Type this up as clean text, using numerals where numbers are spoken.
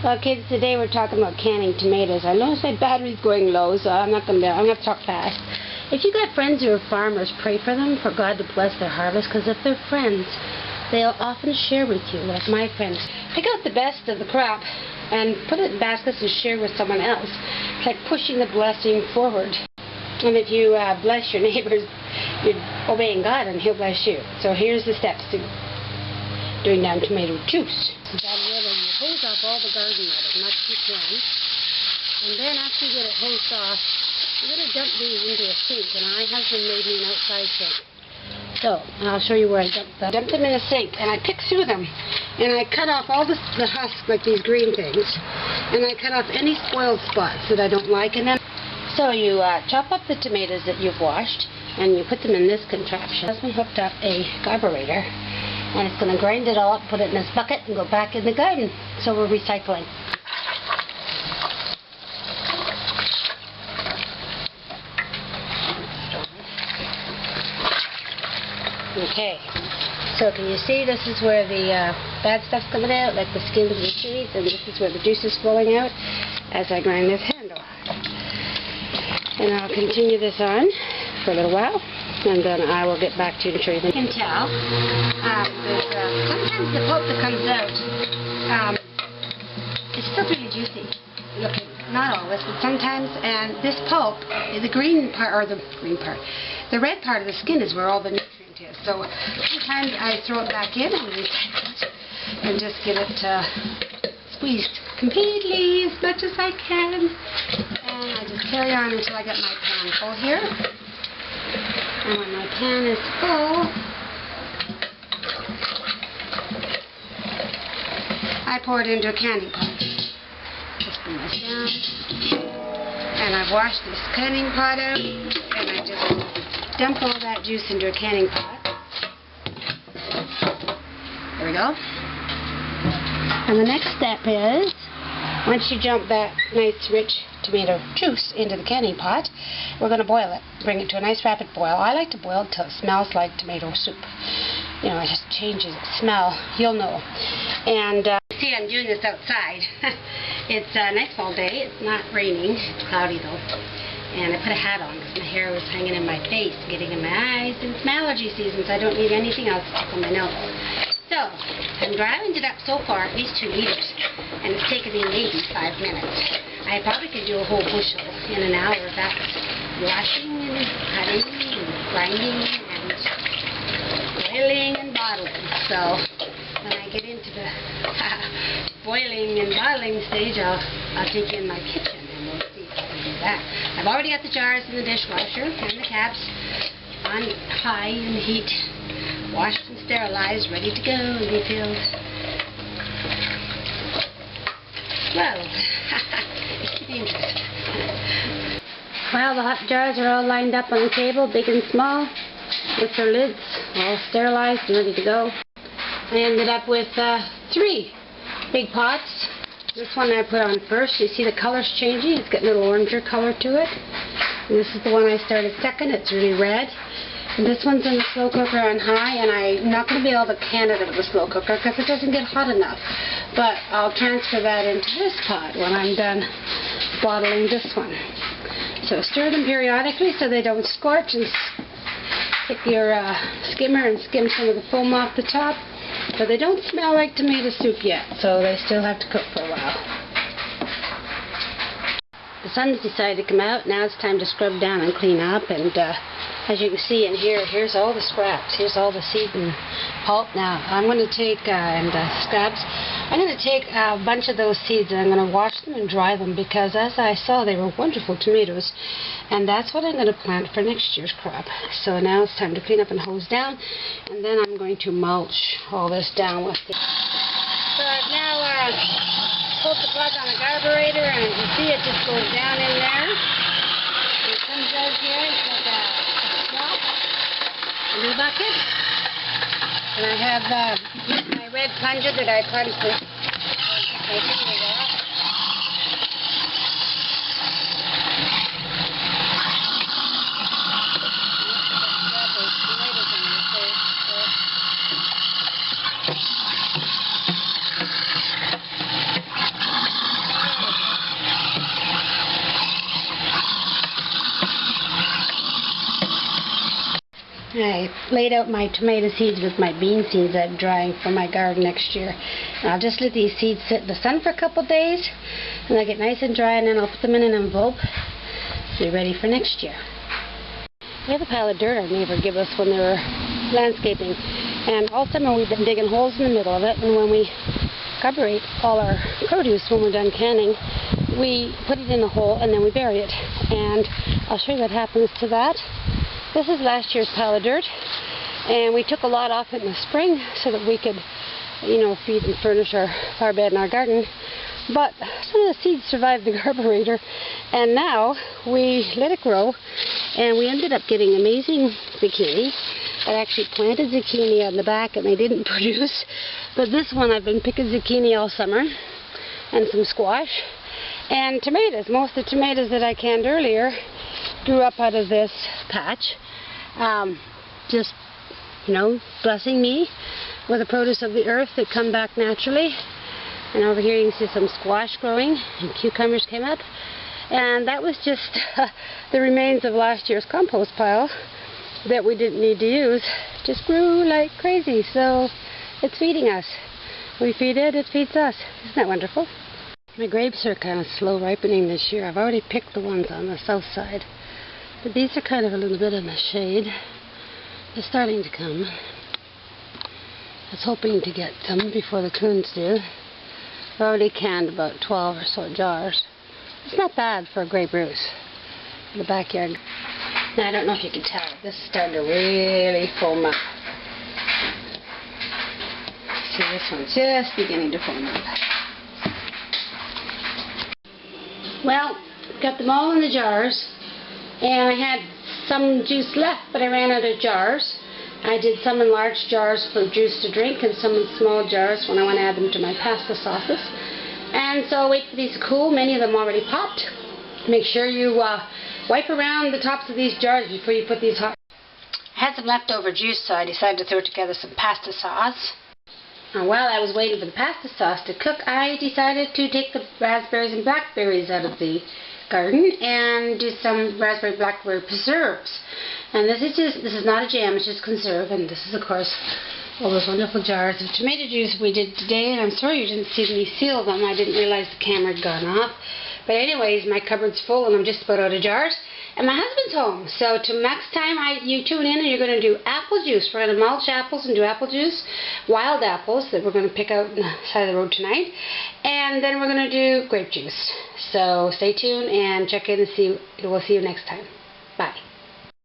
Well, kids, today we're talking about canning tomatoes. I noticed my battery's going low, so I'm going to talk fast. If you got friends who are farmers, pray for them, for God to bless their harvest, because if they're friends, they'll often share with you, like my friends. Pick out the best of the crop and put it in baskets and share with someone else. It's like pushing the blessing forward. And if you bless your neighbors, you're obeying God and He'll bless you. So here's the steps to doing down tomato juice. You hose off all the garden mud as much as you can. And then after you get it hosed off, you're going to dump these into a sink. And my husband made me an outside sink. So, I'll show you where I dumped them. I dumped them in a sink, and I pick through them. And I cut off all the husks, like these green things. And I cut off any spoiled spots that I don't like. And then, so you chop up the tomatoes that you've washed, and you put them in this contraption. My husband hooked up a carburetor. And it's going to grind it all up, put it in this bucket, and go back in the garden. So we're recycling. Okay. So can you see this is where the bad stuff's coming out, like the skins and the seeds, and this is where the juice is flowing out as I grind this handle. And I'll continue this on for a little while. And then I will get back to you and show you. You can tell sometimes the pulp that comes out is still pretty juicy looking. Not always, but sometimes. And this pulp, the green part, or the red part of the skin is where all the nutrient is. So sometimes I throw it back in and recycle it and just get it squeezed completely as much as I can. And I just carry on until I get my pan full here. And when my pan is full, I pour it into a canning pot. Just bring this down. And I've washed this canning pot out, and I just dump all that juice into a canning pot. There we go. And the next step is, once you dump that nice rich tomato juice into the canning pot, we're going to boil it. Bring it to a nice rapid boil. I like to boil it till it smells like tomato soup. You know, it just changes its smell. You'll know. And see, I'm doing this outside. It's a nice fall day. It's not raining. It's cloudy though. And I put a hat on because my hair was hanging in my face, getting in my eyes. And it's my allergy season, so I don't need anything else to tickle my nose. So, I'm grinding it up so far, at least 2 liters, and it's taken me maybe 5 minutes. I probably could do a whole bushel in an hour. That's washing and cutting and grinding and boiling and bottling. So, when I get into the boiling and bottling stage, I'll take you in my kitchen and we'll see if I can do that. I've already got the jars in the dishwasher and the caps on high in the heat. Washed and sterilized, ready to go and be filled. Well, it's keeping interest. Well, the hot jars are all lined up on the table, big and small, with their lids all sterilized and ready to go. I ended up with 3 big pots. This one I put on first. You see the color's changing. It's got a little oranger color to it. And this is the one I started second. It's really red. And this one's in the slow cooker on high, and I'm not going to be able to can it with the slow cooker because it doesn't get hot enough. But I'll transfer that into this pot when I'm done bottling this one. So stir them periodically so they don't scorch, and take your skimmer and skim some of the foam off the top. But they don't smell like tomato soup yet, so they still have to cook for a while. The sun's decided to come out. Now it's time to scrub down and clean up, and as you can see in here, here's all the scraps. Here's all the seed and pulp. Now, I'm going to take, scraps, I'm going to take a bunch of those seeds and I'm going to wash them and dry them because as I saw, they were wonderful tomatoes. And that's what I'm going to plant for next year's crop. So now it's time to clean up and hose down. And then I'm going to mulch all this down with the... So I've now pulled the plug on the carburetor, and you can see it just goes down in there. It comes out here. It's like a in the bucket, and I have my red plunger that I plunged with my finger off. laid out my tomato seeds with my bean seeds that I'm drying for my garden next year. And I'll just let these seeds sit in the sun for a couple days, and they'll get nice and dry, and then I'll put them in an envelope. Be ready for next year. We have a pile of dirt our neighbor gave us when they were landscaping, and all summer we've been digging holes in the middle of it, and when we carburate all our produce when we're done canning, we put it in a hole and then we bury it. And I'll show you what happens to that. This is last year's pile of dirt, and we took a lot off it in the spring so that we could, feed and furnish our flower bed and our garden. But some of the seeds survived the carburetor, and now we let it grow, and we ended up getting amazing zucchini. I actually planted zucchini on the back and they didn't produce, but this one I've been picking zucchini all summer, and some squash, and tomatoes. Most of the tomatoes that I canned earlier grew up out of this patch. Just, blessing me with the produce of the earth that come back naturally. And over here you can see some squash growing, and cucumbers came up. And that was just the remains of last year's compost pile that we didn't need to use. Just grew like crazy, so it's feeding us. We feed it, it feeds us. Isn't that wonderful? My grapes are kind of slow ripening this year. I've already picked the ones on the south side, but these are kind of a little bit in the shade. They're starting to come. I was hoping to get some before the coons do. I've already canned about 12 or so jars. It's not bad for a grape roots in the backyard. Now, I don't know if you can tell, this is starting to really foam up. See, this one's just beginning to foam up. Well, got them all in the jars, and I had some juice left, but I ran out of jars. I did some in large jars for juice to drink, and some in small jars when I want to add them to my pasta sauces. And so I'll wait for these to cool. Many of them already popped. Make sure you wipe around the tops of these jars before you put these hot. I had some leftover juice, so I decided to throw together some pasta sauce. And while I was waiting for the pasta sauce to cook, I decided to take the raspberries and blackberries out of the garden and do some raspberry blackberry preserves. And this is not a jam, it's just conserve, and this is of course all those wonderful jars of tomato juice we did today, and I'm sorry you didn't see me seal them. I didn't realize the camera had gone off. But anyways, my cupboard's full and I'm just about out of jars. And my husband's home, so till next time you tune in, and you're going to do apple juice. We're going to mulch apples and do apple juice, wild apples that we're going to pick out on the side of the road tonight. And then we're going to do grape juice. So stay tuned and check in and we'll see you next time. Bye.